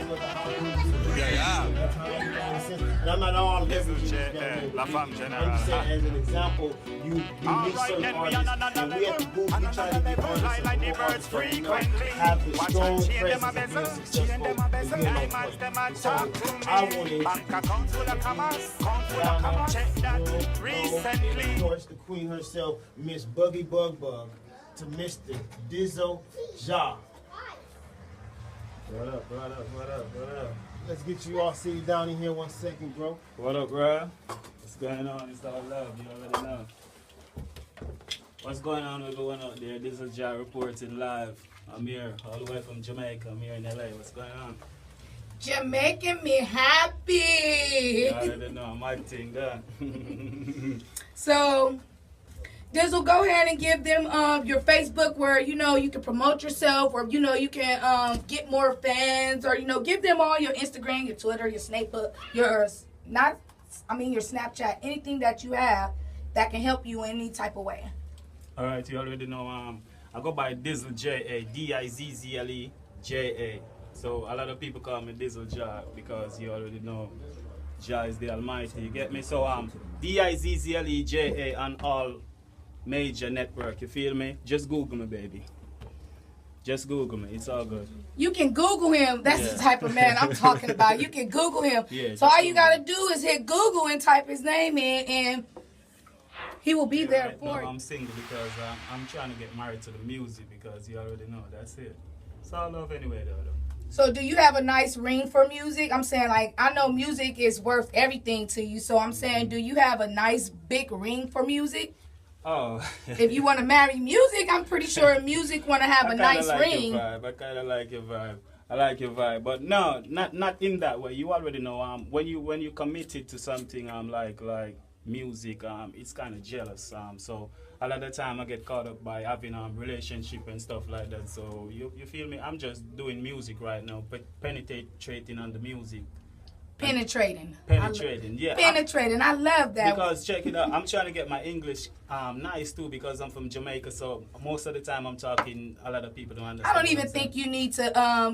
was a Hollywood. Yeah. That's how that makes sense. And I'm not all living. La femme I'm générale. just saying, as an example, you meet certain artists, and we at the booth, we try to get artists and more artists that we know have the strong presence of being successful and being on point. So I want to introduce, of course, the queen herself, Miss Buggy Bug Bug, to Mr. Dizzle Ja. What up, what up, what up, what up? Let's get you all seated down in here 1 second, bro. What up, bro? What's going on? It's all love. You already know. What's going on with everyone out there? This is Ja reporting live. I'm here all the way from Jamaica. I'm here in LA. What's going on? You're making me happy. You already know. My thing done. So, Dizzle, go ahead and give them your Facebook where, you know, you can promote yourself, or, you know, you can get more fans, or, you know, give them all your Instagram, your Twitter, your Snapchat, your Snapchat, anything that you have that can help you in any type of way. All right, you already know. I go by Dizzle J.A. Dizzle J.A. So a lot of people call me Dizzle Ja because you already know Ja is the Almighty. You get me? So Dizzle J.A. on all major network. You feel me? Just Google me, baby. Just Google me. It's all good. You can Google him. That's the type of man I'm talking about. You can Google him. Yeah, so all you got to do is hit Google and type his name in, and he will be there right for now, you. I'm single because I'm trying to get married to the music because you already know. That's it. It's all love anyway, though. So do you have a nice ring for music? I'm saying, like, I know music is worth everything to you. So I'm saying, do you have a nice big ring for music? Oh. If you want to marry music, I'm pretty sure music want to have a nice ring. I kind of like your vibe. I like your vibe, but no, not in that way. You already know. When you committed to something, like music, it's kind of jealous. So a lot of the time I get caught up by having relationship and stuff like that. So you feel me? I'm just doing music right now, but penetrating on the music. Penetrating. Yeah. Penetrating. I love that. Because check it out, I'm trying to get my English nice too because I'm from Jamaica. So most of the time I'm talking, a lot of people don't understand. I don't even think you need to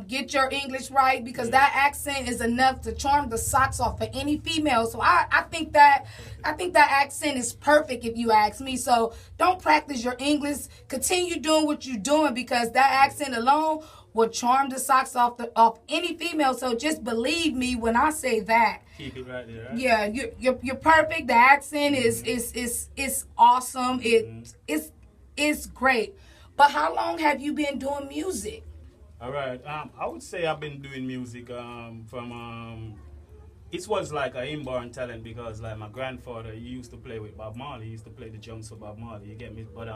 get your English right because that accent is enough to charm the socks off of any female. So I think that accent is perfect if you ask me. So don't practice your English. Continue doing what you're doing because that accent alone will charm the socks off any female. So just believe me when I say that. Keep it right there. Right? Yeah, you're perfect. The accent is awesome. It's great. But how long have you been doing music? All right. I would say I've been doing music from it was like an inborn talent because like my grandfather, he used to play with Bob Marley. He used to play the drums for Bob Marley. You get me? But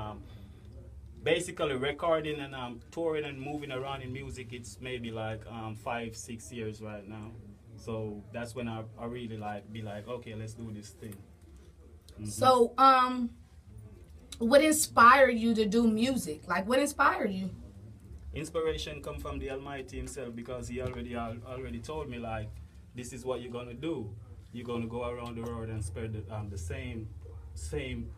basically recording and touring and moving around in music, it's maybe like 5-6 years right now. So that's when I really be like, okay, let's do this thing. Mm-hmm. So what inspired you to do music? Like, what inspired you? Inspiration come from the Almighty himself because he already told me like, this is what you're gonna do. You're gonna go around the world and spread the same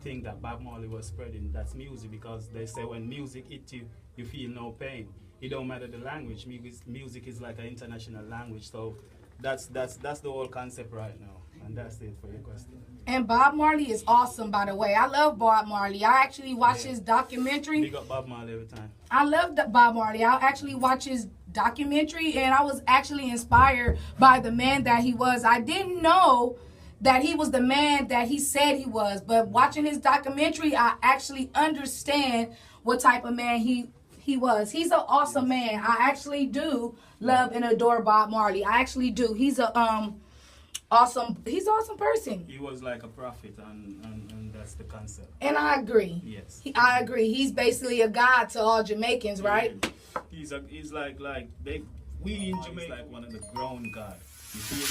thing that Bob Marley was spreading. That's music because they say when music hits you, you feel no pain. It don't matter the language. Music is like an international language. So that's the whole concept right now. And that's it for your question. And Bob Marley is awesome, by the way. I love Bob Marley. I actually watch his documentary. Big up Bob Marley every time. I love Bob Marley. I actually watch his documentary, and I was actually inspired by the man that he was. I didn't know that he was the man that he said he was, but watching his documentary, I actually understand what type of man he was. He's an awesome man. I actually do love and adore Bob Marley. I actually do. He's a awesome person. He was like a prophet, and that's the concept. And I agree. Yes. I agree. He's basically a god to all Jamaicans, right? He's like we in Jamaica like one of the ground gods. You feel me?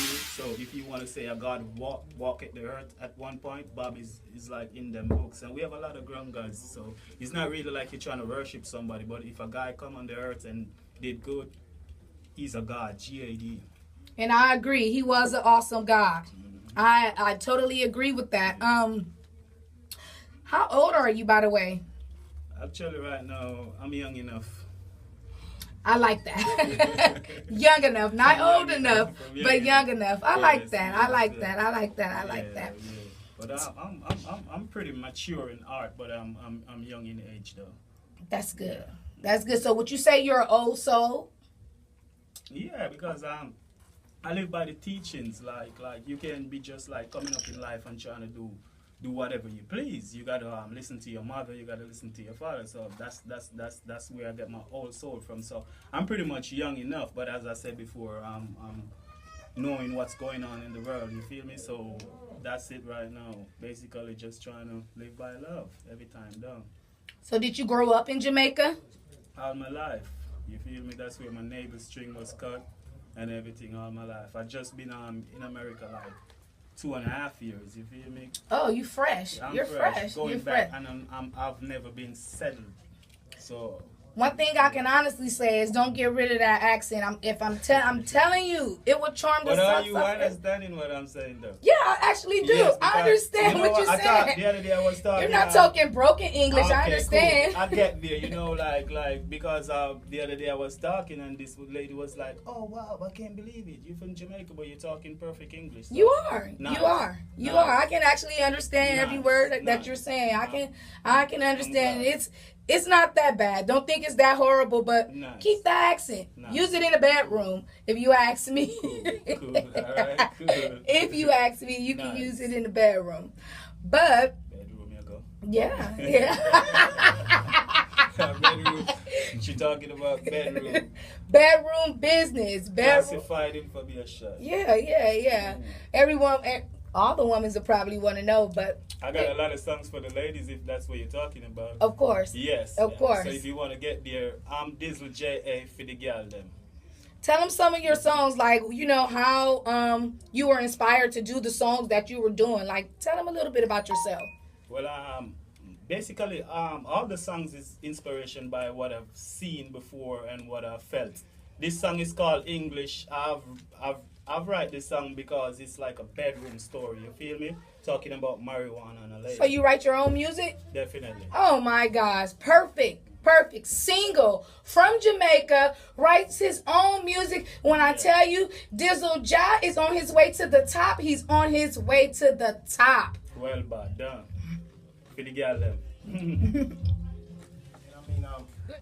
So if you want to say a God walk at the earth at one point, Bob is like in them books. And we have a lot of ground gods. So it's not really like you're trying to worship somebody. But if a guy come on the earth and did good, he's a God, G-A-D. And I agree. He was an awesome God. I totally agree with that. How old are you, by the way? Actually, right now, I'm young enough. I like that. Young enough, not old enough, but young enough. I like that. I like that. I like that. I like that. Yeah. But I'm pretty mature in art, but I'm young in age though. That's good. That's good. So would you say you're an old soul? Yeah, because I live by the teachings. Like you can be just like coming up in life and trying to do whatever you please. You gotta listen to your mother. You gotta listen to your father. So that's where I get my old soul from. So I'm pretty much young enough. But as I said before, I'm knowing what's going on in the world. You feel me? So that's it right now. Basically, just trying to live by love every time down. So did you grow up in Jamaica? All my life. You feel me? That's where my neighbor's string was cut and everything all my life. I just been in America like 2.5 years. You feel me? Oh, you fresh. You're fresh. Going You're back, fresh. and I've never been settled. So One thing I can honestly say is don't get rid of that accent. I'm telling you, it will charm the but are you sucker. understanding what I'm saying though? Yeah, I actually do. Yes, I understand you know what you're saying. The other day I was talking. You're not talking broken English. I understand. Cool. I get there, like because the other day I was talking and this lady was like, "Oh wow, I can't believe it. You're from Jamaica, but you're talking perfect English." So, You are. nice. You are. You Nice. are. I can actually understand every Nice. word that Nice. you're saying. I can understand. It's not that bad. Don't think it's that horrible, but Nice. keep the accent. Nice. Use it in the bedroom if you ask me. Cool. All right. Cool. If you ask me, you can Nice. use it in the bedroom. But Bedroom, you go. yeah. Bedroom. She talking about bedroom. Bedroom business. Bedroom. Classified information. Yeah. Everyone, all the women will probably want to know, but I got a lot of songs for the ladies if that's what you're talking about. of course. Yes. Of course. So if you want to get there, I'm Dizzle J.A. for the girl them. Tell them some of your songs, like, how you were inspired to do the songs that you were doing. Like, tell them a little bit about yourself. Well, basically, all the songs is inspiration by what I've seen before and what I've felt. This song is called English. I've write this song because it's like a bedroom story. You feel me? Talking about marijuana and a lady. So you write your own music? Definitely. Oh my gosh, perfect. Single from Jamaica, writes his own music. When I tell you, Dizzle Ja is on his way to the top. He's on his way to the top. Well, bad done. For the girl them.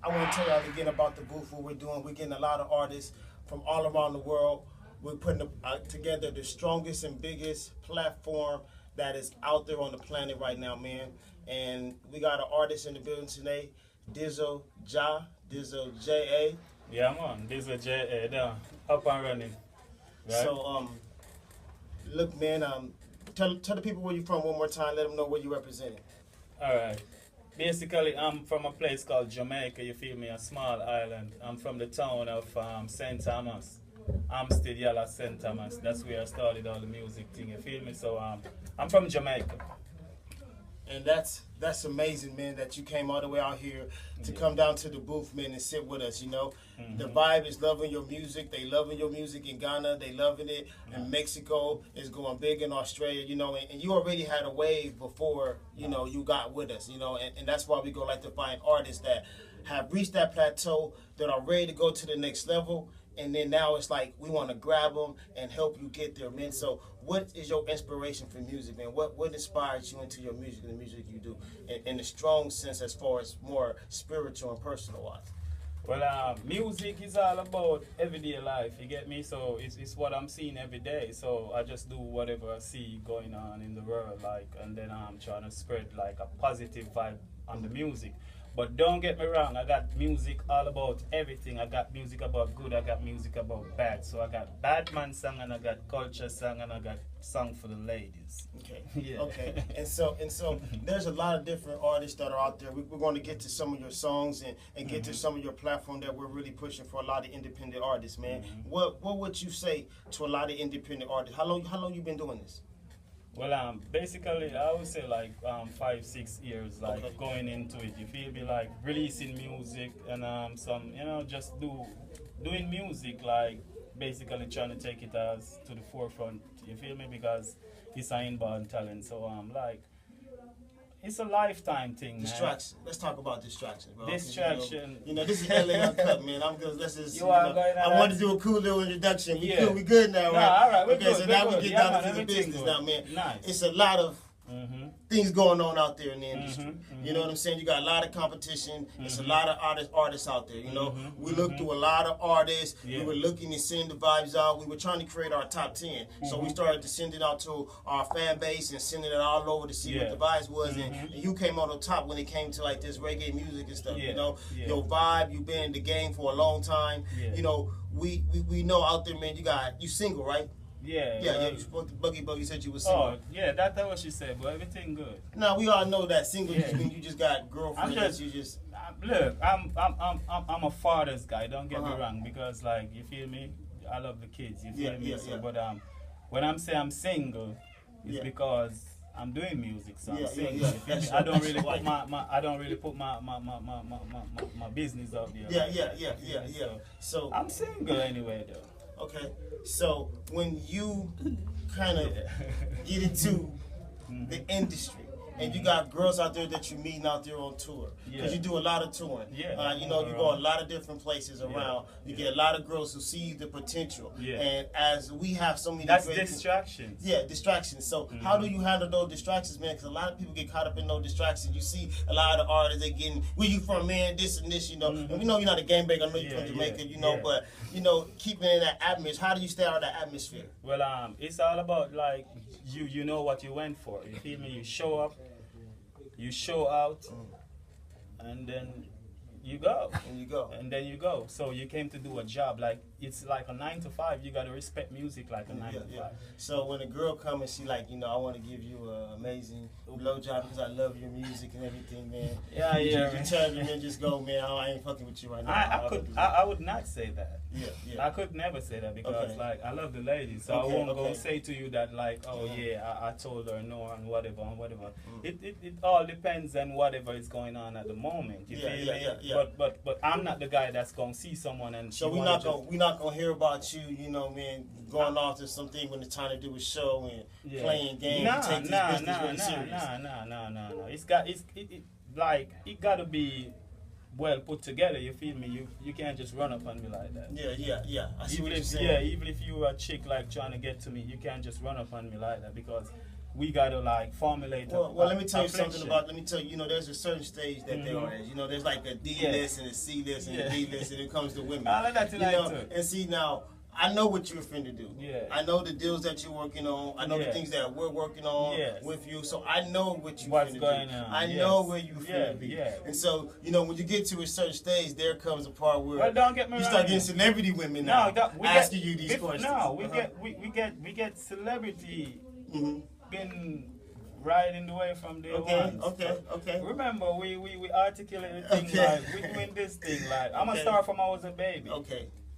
I want to tell y'all again about the booth, what we're doing. We're getting a lot of artists from all around the world. We're putting together the strongest and biggest platform that is out there on the planet right now, man. And we got an artist in the building today, Dizzle Ja, Dizzle J.A. Yeah, man. Dizzle J.A. down. Up and running. Right? So, look, man, tell the people where you're from one more time. Let them know where you're representing. All right. Basically, I'm from a place called Jamaica, you feel me, a small island. I'm from the town of St. Thomas. Amstead, Yala, St. Thomas. That's where I started all the music thing, you feel me? So I'm from Jamaica. And that's amazing, man, that you came all the way out here to come down to the booth, man, and sit with us, Mm-hmm. The vibe is loving your music. They loving your music in Ghana. They loving it. In Mexico, it's going big in Australia, and you already had a wave before, you got with us, and that's why we go like to find artists that have reached that plateau, that are ready to go to the next level. And then now it's like we want to grab them and help you get there, man. So what is your inspiration for music, man? What inspires you into your music and the music you do in a strong sense as far as more spiritual and personal wise? Well, music is all about everyday life, you get me? So it's what I'm seeing every day. So I just do whatever I see going on in the world, and then I'm trying to spread like a positive vibe on the music. But don't get me wrong, I got music all about everything. I got music about good, I got music about bad. So I got Batman song and I got culture song and I got song for the ladies. Okay. Yeah. Okay. And so there's a lot of different artists that are out there. We're going to get to some of your songs and get to some of your platform that we're really pushing for a lot of independent artists, man. What would you say to a lot of independent artists? How long you been doing this? Well, basically, I would say like 5-6 years, going into it. You feel me, like releasing music and just doing music, like basically trying to take it as to the forefront. You feel me, because it's an inborn talent. So it's a lifetime thing, man. Distraction. Let's talk about distraction, bro. Distraction. You know, this is LA Uncut, man. I'm good. Let's just. I going wanted to do a cool little introduction. We good now, right? All right. Okay, so now we get down to the business now, man. Nice. It's a lot of things going on out there in the industry. You know what I'm saying? You got a lot of competition. It's a lot of artists out there. You know, we looked through a lot of artists. We were looking to send the vibes out. We were trying to create our top 10. So we started to send it out to our fan base and sending it all over to see what the vibes was. And you came out on top when it came to like this reggae music and stuff. You know, your vibe. You've been in the game for a long time. You know, we know out there, man. You single, right? Yeah. You spoke to Buggy Buggy, said you was single. Oh, yeah, that's what she said, but everything good. Now we all know that single just means you just got girlfriend. Look, I'm a father's guy. Don't get me wrong, because like you feel me, I love the kids. You feel me? But when I'm saying I'm single, it's because I'm doing music, so I'm single. I don't really put my business out there. So I'm single anyway, though. Okay, so when you kind of get into the industry and you got girls out there that you're meeting out there on tour, because you do a lot of touring. You know, you go a lot of different places around. You get a lot of girls who see the potential. And as we have so many distractions. Distractions. So how do you handle those distractions, man? Because a lot of people get caught up in those distractions. You see a lot of artists, they getting, where you from, man, this and this, you know. And we know you're not a gangbanger, I know you're from Jamaica, you know, but, you know, keeping in that atmosphere, how do you stay out of that atmosphere? Well, it's all about, like, you know what you went for. You feel me? You show up. You show out, and then you go. And then you go. So you came to do a job. Like, it's like a 9 to 5. You got to respect music like a 9 to 5. So when a girl comes and she like, you know, I want to give you an amazing blowjob because I love your music and everything, man. You tell me, man, just go, man. I ain't fucking with you right now. I would not say that. I could never say that because like I love the ladies, so I won't go say to you that like, oh I told her no and whatever. It all depends on whatever is going on at the moment. You feel me? But I'm not the guy that's gonna see someone and so we're not gonna hear about you, you know, man, going off to something when it's time to do a show and playing games and take this business really serious. No. It gotta be well put together, you feel me? You can't just run up on me like that. Yeah. I see what you're saying. Yeah, even if you are a chick like trying to get to me, you can't just run up on me like that because we gotta like formulate. Well, let me tell you something about. Let me tell you, you know, there's a certain stage that they are at. You know, there's like a D list and a C list and a D list, and it comes to women. I like that tonight too. And see now, I know what you're finna do. I know the deals that you're working on. I know the things that we're working on with you. So I know what you're finna do. I know where you're finna be. And so, you know, when you get to a certain stage, there comes a part where don't get me you start getting celebrity women now asking you these questions. No, we get celebrity been riding the way from day one. Okay. Remember, we articulate the thing like we doing this thing like I'm a star from I was a baby.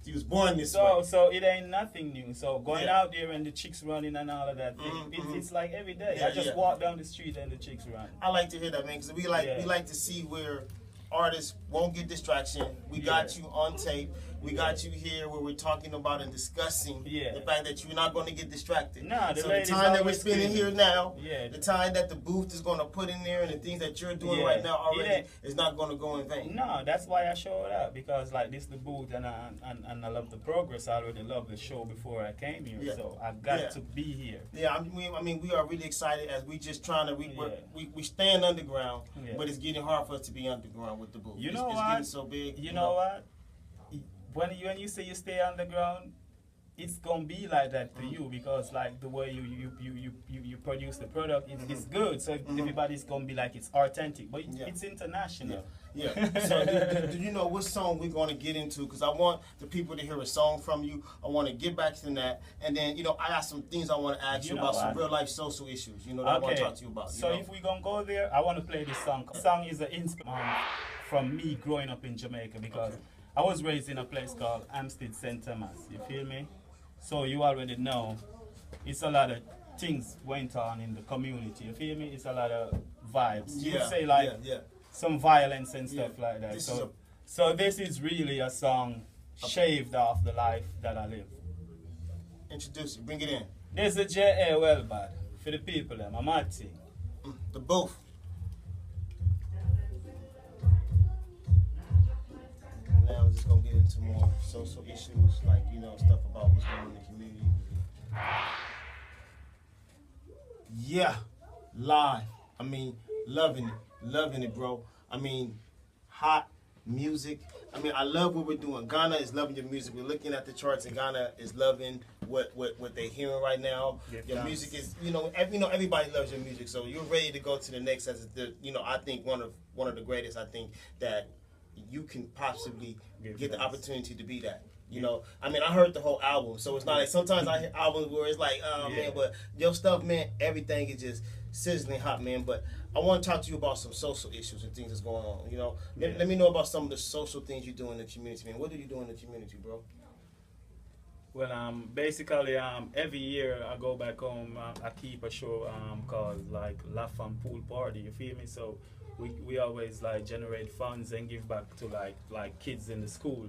He was born this way. So it ain't nothing new. So going out there and the chicks running and all of that, it's like every day. I just walk down the street and the chicks run. I like to hear that, man, because we like to see where artists won't get distraction. We got you on tape. We got you here where we're talking about and discussing the fact that you're not going to get distracted. So the time that we're spending here now, the time that the booth is going to put in there and the things that you're doing right now already is not going to go in vain. No, that's why I showed up, because like this is the booth and I love the progress. I already loved the show before I came here, so I got to be here. I mean, we are really excited as we just trying to, we stand underground, but it's getting hard for us to be underground with the booth. You know it's what? getting so big. You know what? When you say you stay underground, it's gonna be like that to you because like the way you produce the product, it's good. So everybody's gonna be like it's authentic, but it's international. So do you know what song we're gonna get into? Because I want the people to hear a song from you. I want to get back to that, and then you know I got some things I want to ask you about, some real life social issues. You know that I want to talk to you about. So if we're gonna go there, I want to play this song. The song is an inspiration from me growing up in Jamaica because I was raised in a place called Hampstead St. Thomas, you feel me? So you already know, it's a lot of things went on in the community, you feel me? It's a lot of vibes. You would say like some violence and stuff like that. So this is really a song shaved off the life that I live. Introduce it, bring it in. There's a J.A. Well bad for the people, I'm a mad thing. The booth. just gonna get into more social issues, like stuff about what's going on in the community. Yeah, live. I mean, loving it, bro. I mean, hot music. I mean, I love what we're doing. Ghana is loving your music. We're looking at the charts, and Ghana is loving what they're hearing right now. Your music is, everybody loves your music. So you're ready to go to the next. As I think one of the greatest. I think that you can possibly get the opportunity to be that. I mean, I heard the whole album, so it's not like sometimes I hear albums where it's like, man, but your stuff, man, everything is just sizzling hot, man. But I want to talk to you about some social issues and things that's going on. Let me know about some of the social things you do in the community, man. What do you do in the community, bro? Well, basically, every year I go back home. I keep a show called like Laugh and Pool Party. You feel me? So we always like generate funds and give back to like kids in the school.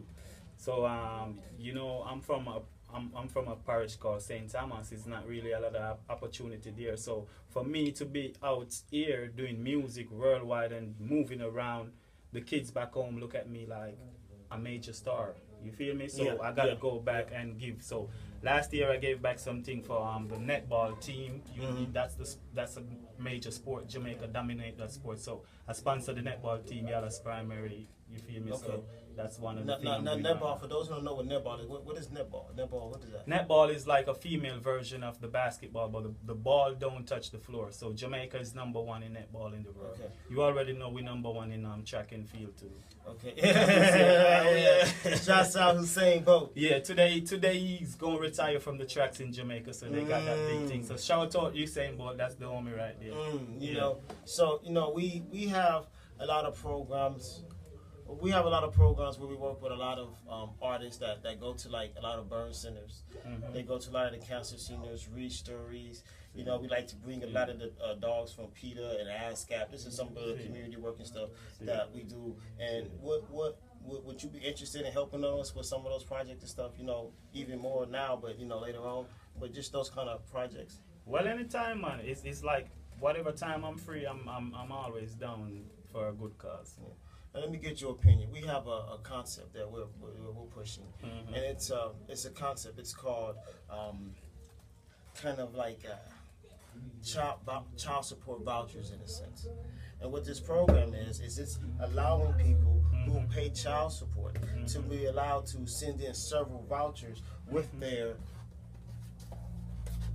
So I'm from a parish called St. Thomas. It's not really a lot of opportunity there. So for me to be out here doing music worldwide and moving around, the kids back home look at me like a major star. You feel me? So I gotta go back and give. So last year I gave back something for the netball team. That's a major sport. Jamaica dominate that sport. So I sponsor the netball team, Yalla's primary. You feel me? Okay. So that's one of the things. Now netball, for those who don't know what netball is, what is netball? Netball, what is that? Netball is like a female version of the basketball, but the ball don't touch the floor. So Jamaica is #1 in netball in the world. Okay. You already know we're #1 in track and field too. Okay. Yeah. Shouts out Hussein Bolt. Yeah, today he's gonna retire from the tracks in Jamaica, so they got that big thing. So shout out Hussein Bolt, that's the homie right there. So we have a lot of programs. We have a lot of programs where we work with a lot of artists that go to like a lot of burn centers. They go to a lot of the cancer centers, read stories. We like to bring a lot of the dogs from PETA and ASCAP. This is some of the community working stuff that we do. And would you be interested in helping us with some of those projects and stuff? Even more now, but later on. But just those kind of projects. Well, anytime, man. It's like whatever time I'm free, I'm always down for a good cause. Yeah. Now, let me get your opinion. We have a concept that we're pushing, and it's a concept. It's called kind of like child support vouchers in a sense. And what this program is it's allowing people who pay child support to be allowed to send in several vouchers with their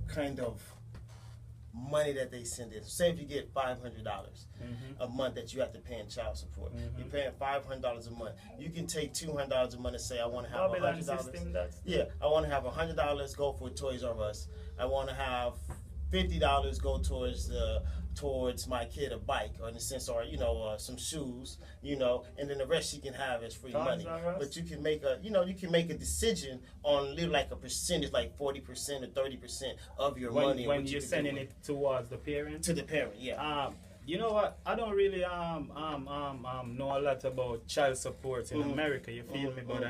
kind of money that they send in. So say if you get $500 a month that you have to pay in child support, you're paying $500 a month. You can take $200 a month and say, I want to have $100. Yeah, I want to have $100 go for Toys R Us. I want to have $50 go towards my kid a bike, or in a sense, or some shoes, and then the rest she can have as free money. But you can make a decision on little like a percentage, like 40% or 30% of your money when you're sending it towards the parent. To the parent, yeah. You know what? I don't really know a lot about child support in America. You feel me? But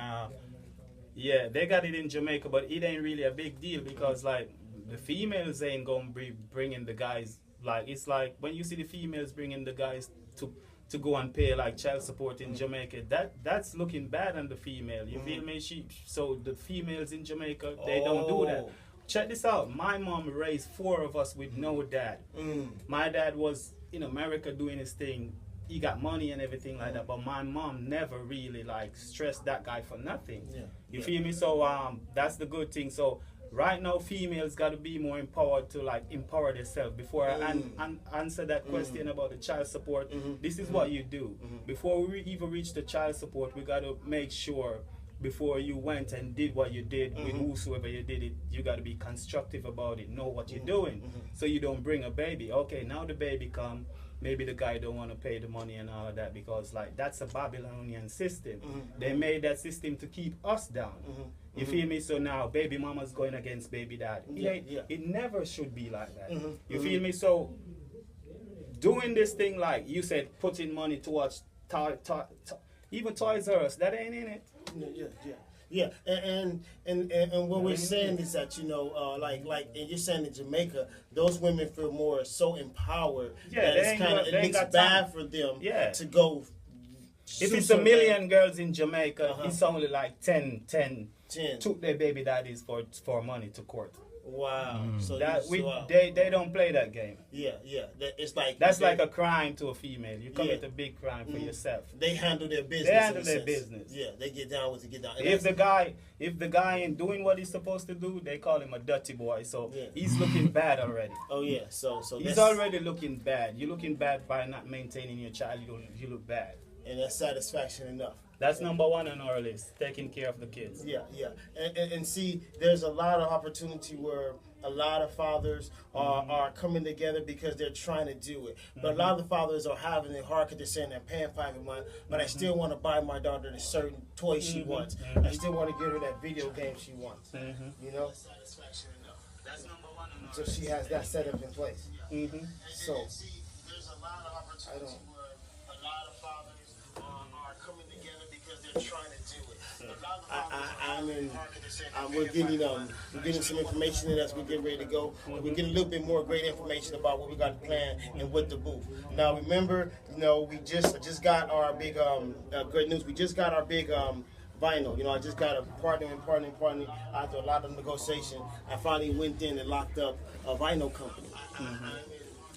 yeah, they got it in Jamaica, but it ain't really a big deal because like the females ain't gonna be bringing the guys. Like it's like when you see the females bringing the guys to go and pay like child support in Jamaica, that's looking bad on the female. You feel me? So the females in Jamaica, they don't do that. Check this out. My mom raised 4 of us with no dad. My dad was in America doing his thing. He got money and everything like that, but my mom never really like stressed that guy for nothing. You feel me? So that's the good thing. So right now, females got to be more empowered to like empower themselves. Before I answer that question about the child support, this is what you do. Before we even reach the child support, we got to make sure before you went and did what you did with whosoever you did it, you got to be constructive about it, know what you're doing, so you don't bring a baby. Okay, now the baby come, maybe the guy don't want to pay the money and all of that because like that's a Babylonian system. They made that system to keep us down. You feel me? So now baby mama's going against baby dad. It never should be like that. You feel me? So doing this thing like you said, putting money towards even Toys R Us, that ain't in it. Yeah, and what we're saying is that like and you're saying in Jamaica, those women feel more so empowered that it's bad for them to go If it's a million girls in Jamaica, it's only like 10 took their baby daddies for money to court. Wow. So they don't play that game. Yeah. It's like that's like a crime to a female. You commit a big crime for yourself. They handle their business. They handle their business. Yeah, they get down with to get down. And if the guy ain't doing what he's supposed to do, they call him a dirty boy. So he's looking bad already. Oh yeah. So he's already looking bad. You're looking bad by not maintaining your child. You look bad. And that's satisfaction enough. That's number one on our list, taking care of the kids. Yeah. And see, there's a lot of opportunity where a lot of fathers are coming together because they're trying to do it. But a lot of the fathers are having it hard because they're saying they're paying $5 a month, but I still want to buy my daughter the certain toy she wants. I still want to give her that video game she wants. You know? That's number one on our So she has that setup in place. So, there's a lot of opportunity where a lot of fathers are coming together because they're trying to do it. We're getting some information in us. We're getting ready to go. We're getting a little bit more great information about what we got planned and what the booth. Now remember, we just got our big great news. We just got our big vinyl. I just got a partner after a lot of negotiation. I finally went in and locked up a vinyl company,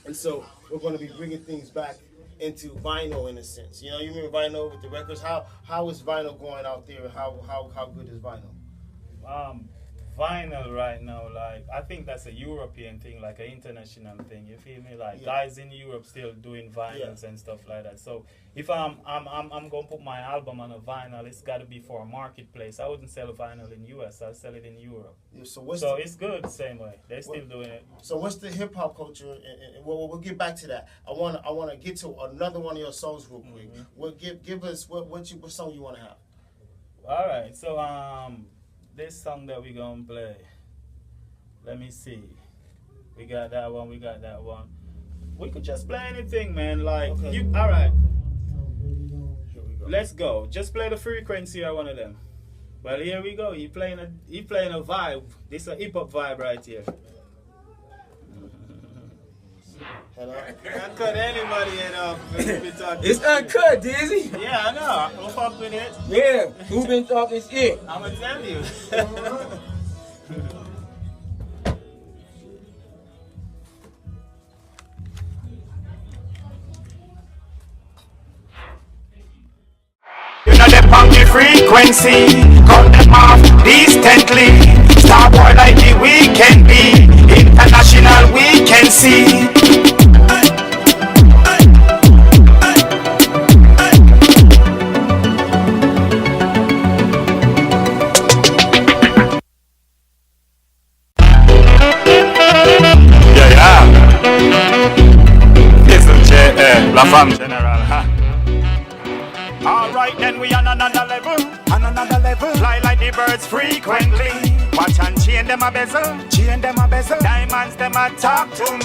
and so we're going to be bringing things back into vinyl in a sense. You remember vinyl with the records. How is vinyl going out there? How good is vinyl? Vinyl right now, like I think that's a European thing, like an international thing. You feel me? Like guys in Europe still doing vinyls and stuff like that. So if I'm gonna put my album on a vinyl, it's got to be for a marketplace. I wouldn't sell a vinyl in US. I'll sell it in Europe. Yeah, so it's good the same way. They're still doing it. So what's the hip hop culture? And we'll get back to that. I wanna get to another one of your songs real quick. Well, give us what song you wanna have. All right. So this song that we're gonna play, let me see. We got that one. We could just play anything, man. Like all right. Here we go. Let's go. Just play the frequency or one of them. Well, here we go. He playing a vibe. This is a hip hop vibe right here. Hello. Can't cut anybody in off. It's uncut, Dizzy. Yeah, I know. Don't fuck with it. Yeah, who been talking shit? I'ma tell you. You know the funky frequency, cut them off distantly. Starboy like the weekend be, international we can see. Dizzle, la femme générale, huh? Alright then we on another level, fly like the birds frequently. Watch and chain them a bezel, diamonds them a talk to me.